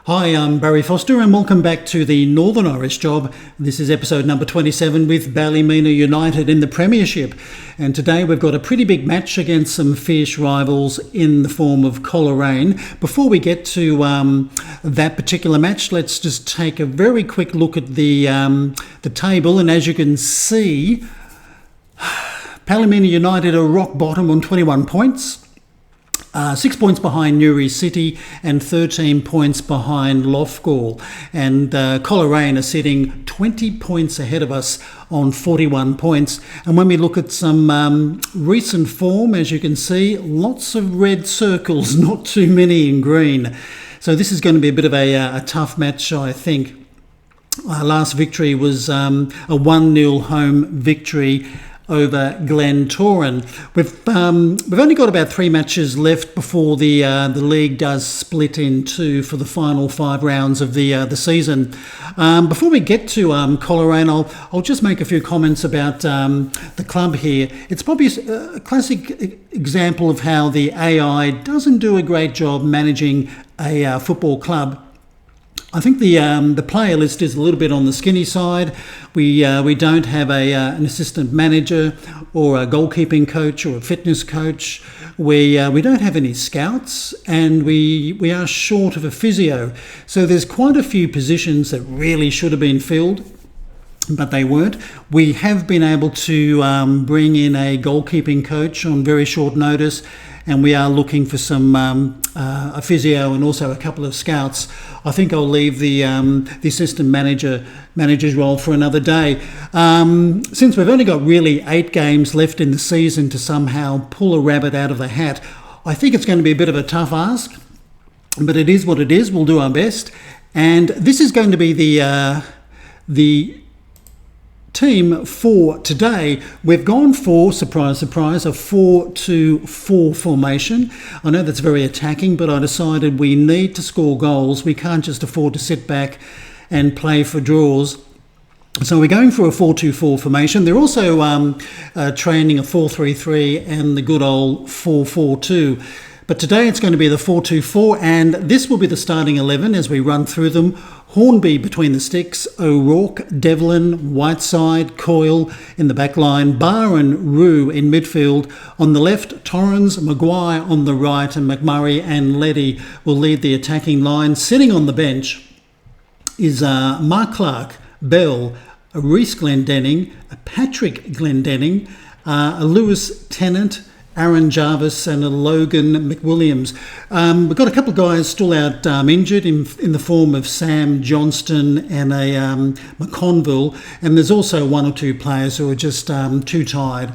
Hi, I'm Barry Foster and welcome back to the Northern Irish Job. This is episode number 27 with Ballymena United in the Premiership. And today we've got a pretty big match against some fierce rivals in the form of Coleraine. Before we get to that particular match, let's just take a very quick look at the table. And as you can see, Ballymena United are rock bottom on 21 points. 6 points behind Newry City and 13 points behind Loughgall. And Coleraine are sitting 20 points ahead of us on 41 points. And when we look at some recent form, as you can see, lots of red circles, not too many in green. So this is going to be a bit of a tough match, I think. Our last victory was a 1-0 home victory over Glentoran. We've only got about 3 matches left before the league does split in two for the final 5 rounds of the season. Before we get to Coleraine, I'll just make a few comments about the club here. It's probably a classic example of how the AI doesn't do a great job managing a football club. I think the player list is a little bit on the skinny side. We don't have an assistant manager or a goalkeeping coach or a fitness coach. We don't have any scouts, and we are short of a physio. So there's quite a few positions that really should have been filled, but they weren't. We have been able to bring in a goalkeeping coach on very short notice, and we are looking for some a physio and also a couple of scouts. I think I'll leave the assistant manager's role for another day. Since we've only got really 8 games left in the season to somehow pull a rabbit out of the hat, I think it's going to be a bit of a tough ask, but it is what it is. We'll do our best. And this is going to be the team for today. We've gone for, surprise, surprise, a 4-2-4 formation. I know that's very attacking, but I decided we need to score goals. We can't just afford to sit back and play for draws. So we're going for a 4-2-4 formation. They're also training a 4-3-3 and the good old 4-4-2. But today it's going to be the 4-2-4, and this will be the starting 11 as we run through them. Hornby between the sticks, O'Rourke, Devlin, Whiteside, Coyle in the back line, Barr and Rue in midfield. On the left, Torrens, Maguire on the right, and McMurray and Leddy will lead the attacking line. Sitting on the bench is Mark Clark, Bell, a Rhys Glendenning, a Patrick Glendenning, a Lewis Tennant, Aaron Jarvis and a Logan McWilliams. We've got a couple of guys still out injured in the form of Sam Johnston and a McConville, and there's also 1 or 2 players who are just too tired.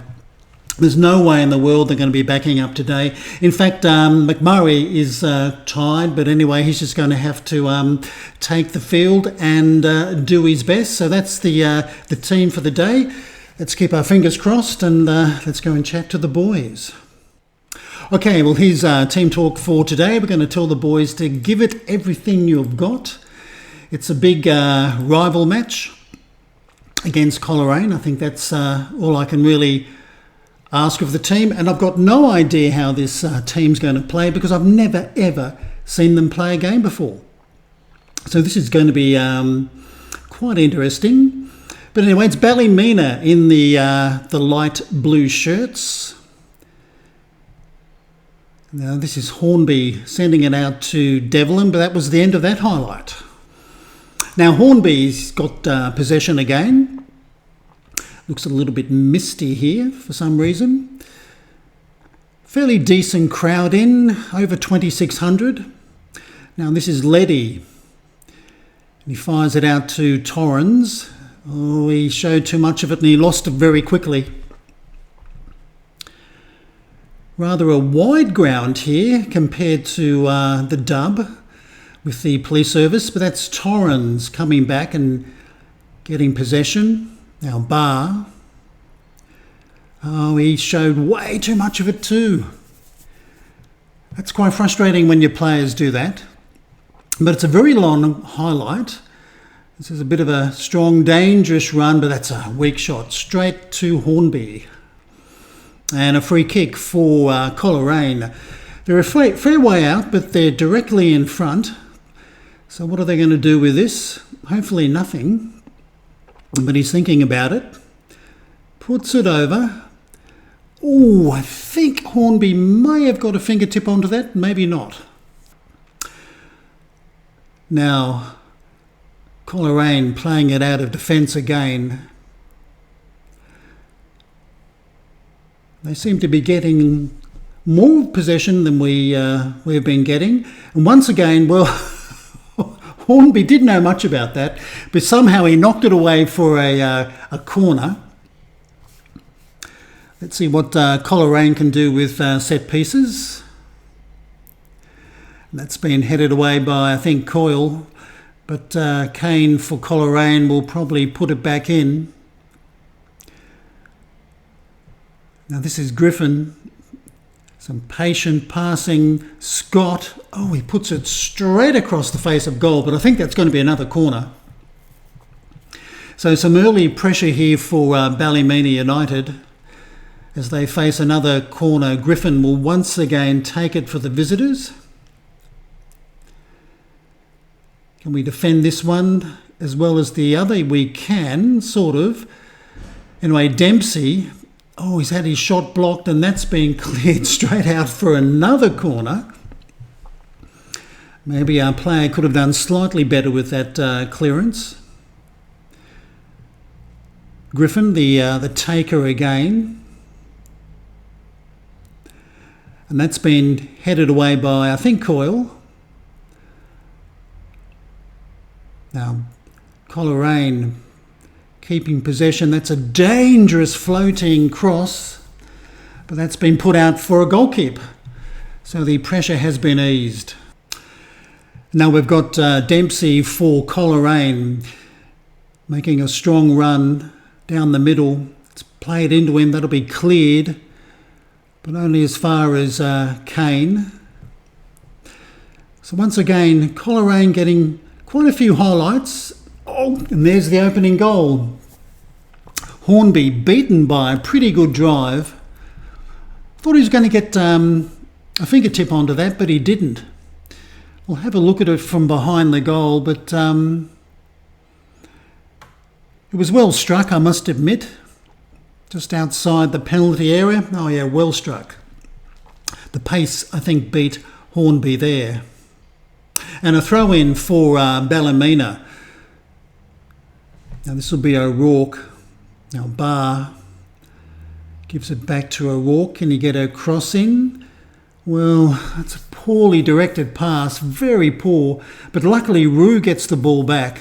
There's no way in the world they're going to be backing up today. In fact, McMurray is tired, but anyway, he's just going to have to take the field and do his best. So that's the team for the day. Let's keep our fingers crossed and let's go and chat to the boys. Okay, well, here's team talk for today. We're going to tell the boys to give it everything you've got. It's a big rival match against Coleraine. I think that's all I can really ask of the team. And I've got no idea how this team's going to play because I've never, ever seen them play a game before. So this is going to be quite interesting. But anyway, it's Ballymena in the light blue shirts. Now this is Hornby sending it out to Devlin, but that was the end of that highlight. Now Hornby's got possession again. Looks a little bit misty here for some reason. Fairly decent crowd in, over 2,600. Now this is Leddy. He fires it out to Torrens. Oh, he showed too much of it and he lost it very quickly. Rather a wide ground here compared to the dub with the police service, but that's Torrens coming back and getting possession. Now Barr. Oh, he showed way too much of it too. That's quite frustrating when your players do that. But it's a very long highlight. This is a bit of a strong, dangerous run, but that's a weak shot. Straight to Hornby. And a free kick for Coleraine. They're a fair way out, but they're directly in front. So what are they going to do with this? Hopefully nothing. But he's thinking about it. Puts it over. Oh, I think Hornby may have got a fingertip onto that. Maybe not. Now, Coleraine playing it out of defence again. They seem to be getting more possession than we've been getting. And once again, well, Hornby didn't know much about that, but somehow he knocked it away for a corner. Let's see what Coleraine can do with set pieces. And that's been headed away by, I think, Coyle. But Kane for Coleraine will probably put it back in. Now this is Griffin. Some patient passing. Scott. Oh, he puts it straight across the face of goal, but I think that's going to be another corner. So some early pressure here for Ballymena United. As they face another corner, Griffin will once again take it for the visitors. Can we defend this one as well as the other? We can, sort of. Anyway, Dempsey, oh, he's had his shot blocked and that's been cleared straight out for another corner. Maybe our player could have done slightly better with that clearance. Griffin, the taker again. And that's been headed away by, I think, Coyle. Now, Coleraine keeping possession. That's a dangerous floating cross, but that's been put out for a goal kick. So the pressure has been eased. Now we've got Dempsey for Coleraine making a strong run down the middle. It's played into him. That'll be cleared, but only as far as Kane. So once again, Coleraine getting quite a few highlights. Oh, and there's the opening goal. Hornby beaten by a pretty good drive. Thought he was going to get a fingertip onto that, but he didn't. We'll have a look at it from behind the goal, but it was well struck, I must admit. Just outside the penalty area. Oh yeah, well struck. The pace, I think, beat Hornby there. And a throw in for Ballymena. Now this will be O'Rourke. Now Barr gives it back to O'Rourke. Can he get a cross in? Well, that's a poorly directed pass, very poor. But luckily Rue gets the ball back.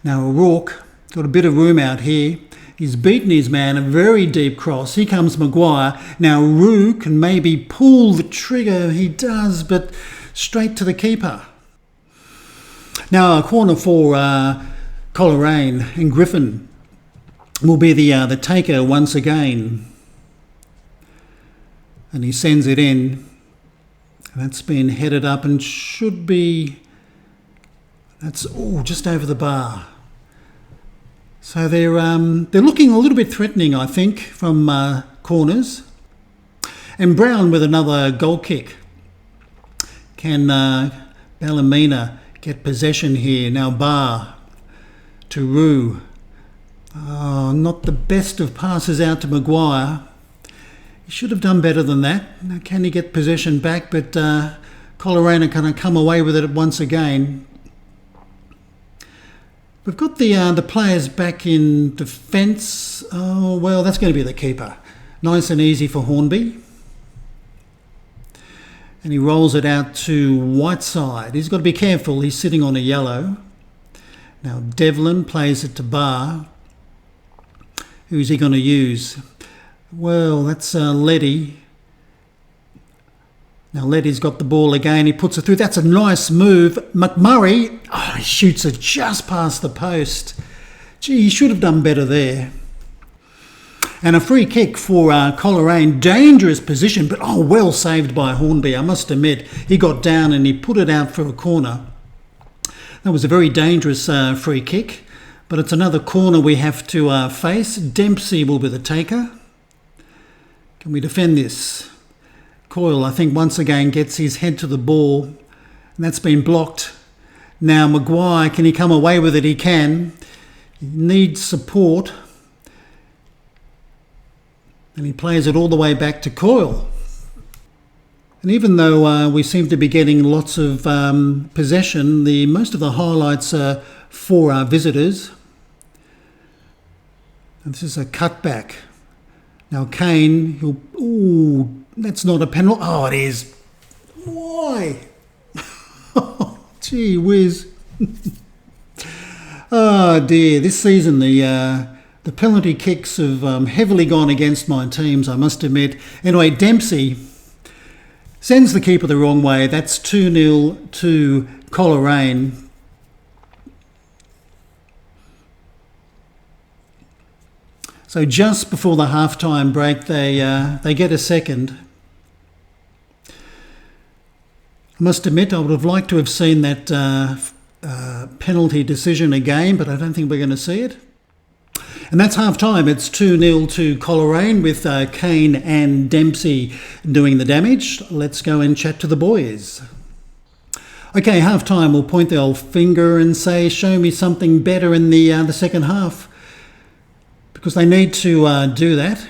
Now O'Rourke got a bit of room out here. He's beaten his man, a very deep cross. Here comes Maguire. Now Rue can maybe pull the trigger. He does, but straight to the keeper. Now a corner for Coleraine, and Griffin will be the taker once again. And he sends it in. That's been headed up and should be... That's just over the bar. So they're looking a little bit threatening, I think, from corners. And Brown with another goal kick. Can Ballymena get possession here? Now Barr to Rue. Oh, not the best of passes out to Maguire. He should have done better than that. Now, can he get possession back? But Coleraine are going to come away with it once again. We've got the players back in defence. Oh, well, that's going to be the keeper. Nice and easy for Hornby. And he rolls it out to Whiteside. He's got to be careful. He's sitting on a yellow. Now Devlin plays it to Barr. Who's he going to use? Well, that's Leddy. Now Leddy's got the ball again. He puts it through. That's a nice move. McMurray, he shoots it just past the post. Gee, he should have done better there. And a free kick for Coleraine. Dangerous position, but well saved by Hornby. I must admit, he got down and he put it out for a corner. That was a very dangerous free kick, but it's another corner we have to face. Dempsey will be the taker. Can we defend this? Coyle, I think, once again gets his head to the ball, and that's been blocked. Now Maguire, can he come away with it? He can. He needs support. And he plays it all the way back to Coyle. And even though we seem to be getting lots of possession, most of the highlights are for our visitors. And this is a cutback. Now Kane, that's not a penalty. Oh, it is. Why? Gee whiz. Oh dear, this season the penalty kicks have heavily gone against my teams, I must admit. Anyway, Dempsey sends the keeper the wrong way. That's 2-0 to Coleraine. So just before the half-time break, they get a second. I must admit, I would have liked to have seen that penalty decision again, but I don't think we're going to see it. And that's half-time. It's 2-0 to Coleraine with Kane and Dempsey doing the damage. Let's go and chat to the boys. Okay, half-time, we'll point the old finger and say, show me something better in the second half. Because they need to do that.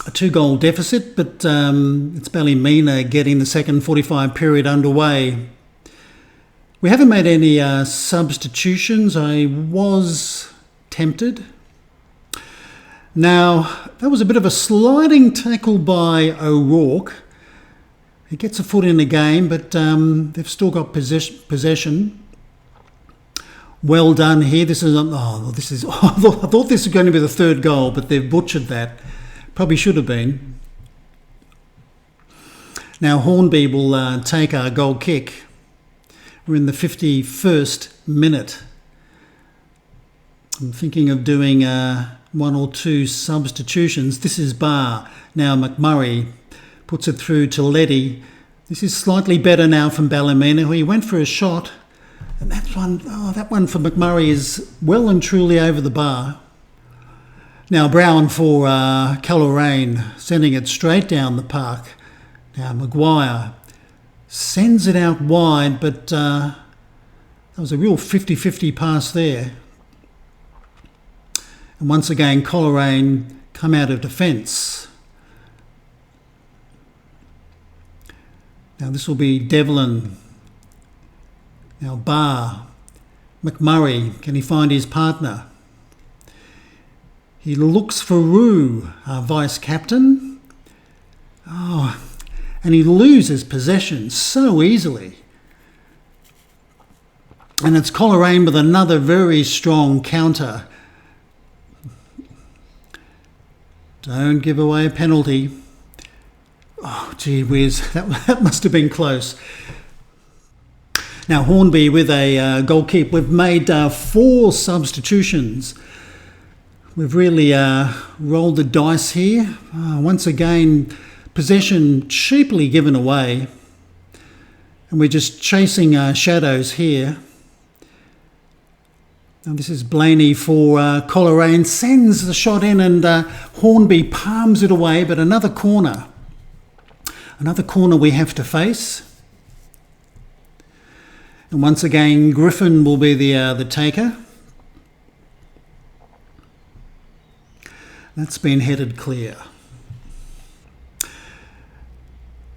A 2-goal deficit, but it's Ballymena getting the second 45 period underway. We haven't made any substitutions. I was tempted. Now, that was a bit of a sliding tackle by O'Rourke. He gets a foot in the game, but they've still got possession. Well done here. I thought this was going to be the third goal, but they've butchered that. Probably should have been. Now Hornby will take our goal kick. We're in the 51st minute. I'm thinking of doing one or two substitutions. This is Barr. Now McMurray puts it through to Leddy. This is slightly better now from Ballymena. He went for a shot. And that one for McMurray is well and truly over the bar. Now Brown for Coleraine, sending it straight down the park. Now Maguire sends it out wide, but that was a real 50-50 pass there. And once again, Coleraine come out of defence. Now this will be Devlin. Now Barr, McMurray, can he find his partner? He looks for Rue, our vice-captain. Oh, and he loses possession so easily. And it's Coleraine with another very strong counter. Don't give away a penalty. Oh, gee whiz, that must have been close. Now Hornby with a goal keep. We've made 4 substitutions. We've really rolled the dice here. Once again, possession cheaply given away. And we're just chasing shadows here. Now this is Blaney for Coleraine. Sends the shot in and Hornby palms it away, but another corner. Another corner we have to face. And once again, Griffin will be the taker. That's been headed clear.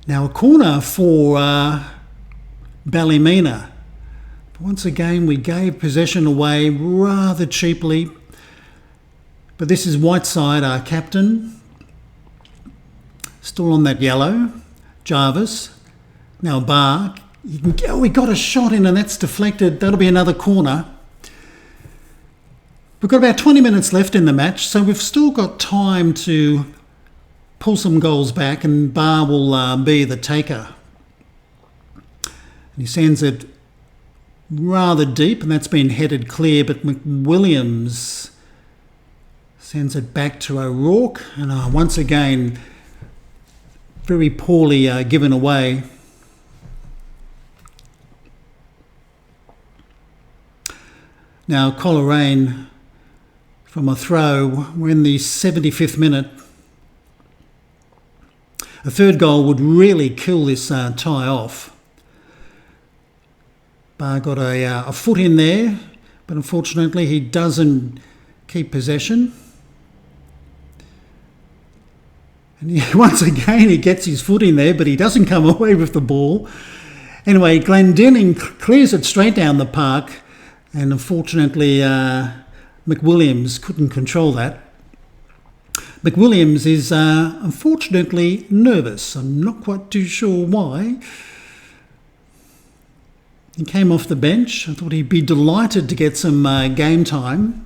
Now a corner for Ballymena. Once again, we gave possession away rather cheaply. But this is Whiteside, our captain. Still on that yellow. Jarvis. Now Barr. We got a shot in and that's deflected. That'll be another corner. We've got about 20 minutes left in the match, so we've still got time to pull some goals back, and Barr will be the taker. And he sends it rather deep, and that's been headed clear, but McWilliams sends it back to O'Rourke, and once again, very poorly given away. Now Coleraine from a throw. We're in the 75th minute. A third goal would really kill this tie off. Barr got a foot in there, but unfortunately he doesn't keep possession. And once again he gets his foot in there, but he doesn't come away with the ball. Anyway, Glendinning clears it straight down the park, and unfortunately McWilliams couldn't control that. McWilliams is unfortunately nervous. I'm not quite too sure why. He came off the bench. I thought he'd be delighted to get some game time.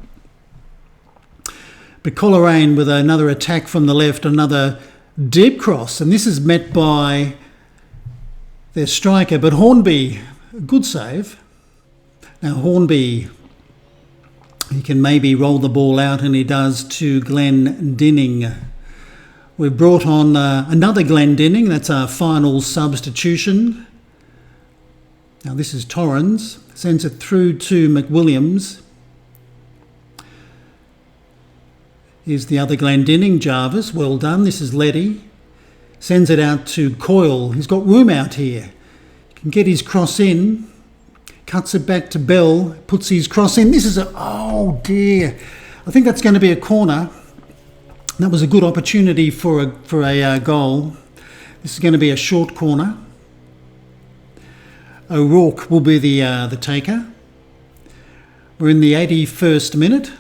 But Coleraine with another attack from the left, another deep cross, and this is met by their striker, but Hornby, a good save. Now Hornby, he can maybe roll the ball out, and he does, to Glendinning. We've brought on another Glendinning. That's our final substitution. Now this is Torrens. Sends it through to McWilliams. Here's the other Glendinning, Jarvis. Well done. This is Letty. Sends it out to Coyle. He's got room out here. He can get his cross in. Cuts it back to Bell. Puts his cross in. This is oh dear. I think that's going to be a corner. That was a good opportunity for a goal. This is going to be a short corner. O'Rourke will be the taker. We're in the 81st minute.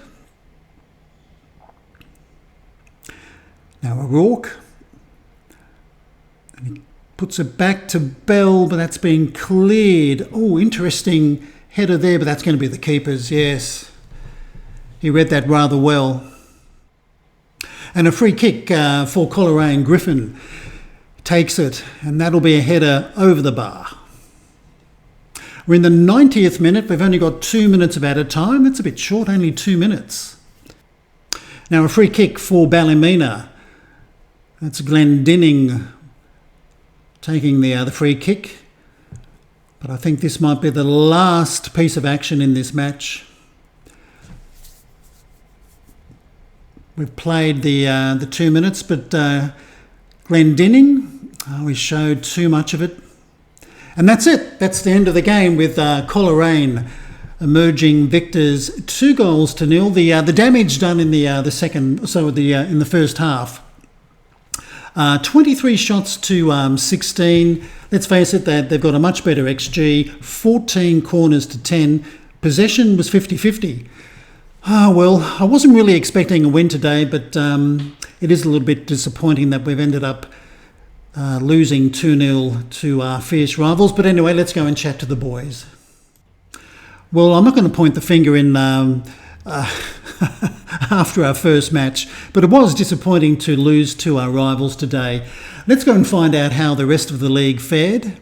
Now O'Rourke. And he puts it back to Bell, but that's been cleared. Oh, interesting header there, but that's going to be the keeper's, yes. He read that rather well. And a free kick for Coleraine. Griffin takes it, and that'll be a header over the bar. We're in the 90th minute. We've only got 2 minutes of added time. That's a bit short, only 2 minutes. Now a free kick for Ballymena. That's Glendinning taking the free kick. But I think this might be the last piece of action in this match. We've played the 2 minutes, but Glendinning, we showed too much of it. And that's it. That's the end of the game with Coleraine emerging victors, 2-0. The damage done in the second, so in the first half. 23 shots to 16. Let's face it, they've got a much better XG. 14 corners to 10. Possession was 50-50. Well, I wasn't really expecting a win today, but it is a little bit disappointing that we've ended up losing 2-0 to our fierce rivals. But anyway, let's go and chat to the boys. Well, I'm not going to point the finger in after our first match, but it was disappointing to lose to our rivals today. Let's go and find out how the rest of the league fared.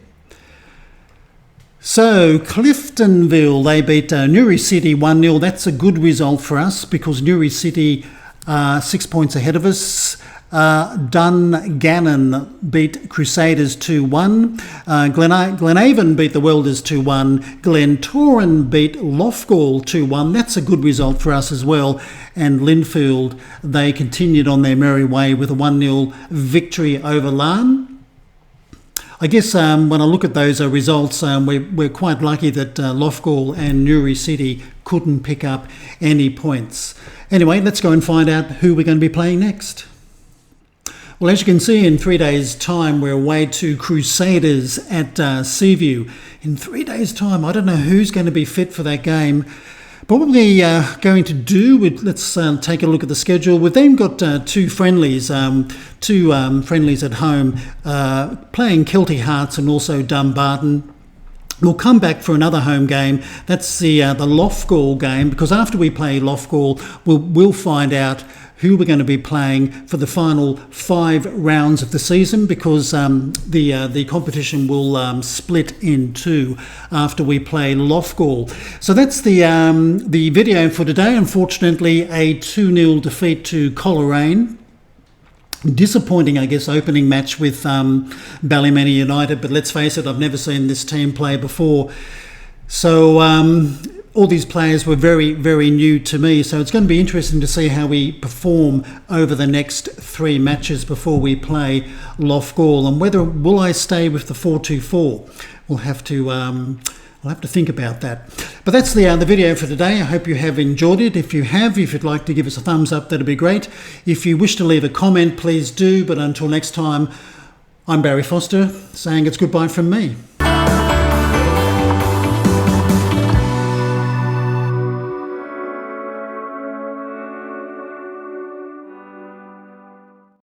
So, Cliftonville, they beat Newry City 1-0. That's a good result for us because Newry City are 6 points ahead of us. Dungannon beat Crusaders 2-1. Glenavon beat the Welders 2-1. Glentoran beat Loughgall 2-1. That's a good result for us as well. And Linfield, they continued on their merry way with a 1-0 victory over Larne. I guess when I look at those results, we're quite lucky that Loughgall and Newry City couldn't pick up any points. Anyway, let's go and find out who we're going to be playing next. Well, as you can see, in 3 days' time, we're away to Crusaders at Seaview. In 3 days' time, I don't know who's going to be fit for that game. But what we're going to do, let's take a look at the schedule. We've then got two friendlies at home, playing Kelty Hearts and also Dumbarton. We'll come back for another home game. That's the Loughgall game, because after we play Loughgall, we'll find out who we're going to be playing for the final 5 rounds of the season, because the competition will split in 2 after we play Loughgall. So that's the video for today. Unfortunately, a 2-0 defeat to Coleraine. Disappointing, I guess, opening match with Ballymena United, but let's face it, I've never seen this team play before. So all these players were very, very new to me, so it's going to be interesting to see how we perform over the next 3 matches before we play Loughgall, and whether will I stay with the 4-2-4. We'll have to I'll have to think about that. But that's the video for today. I hope you have enjoyed it. If you have, if you'd like to give us a thumbs up, that'd be great. If you wish to leave a comment, please do. But until next time, I'm Barry Foster saying it's goodbye from me.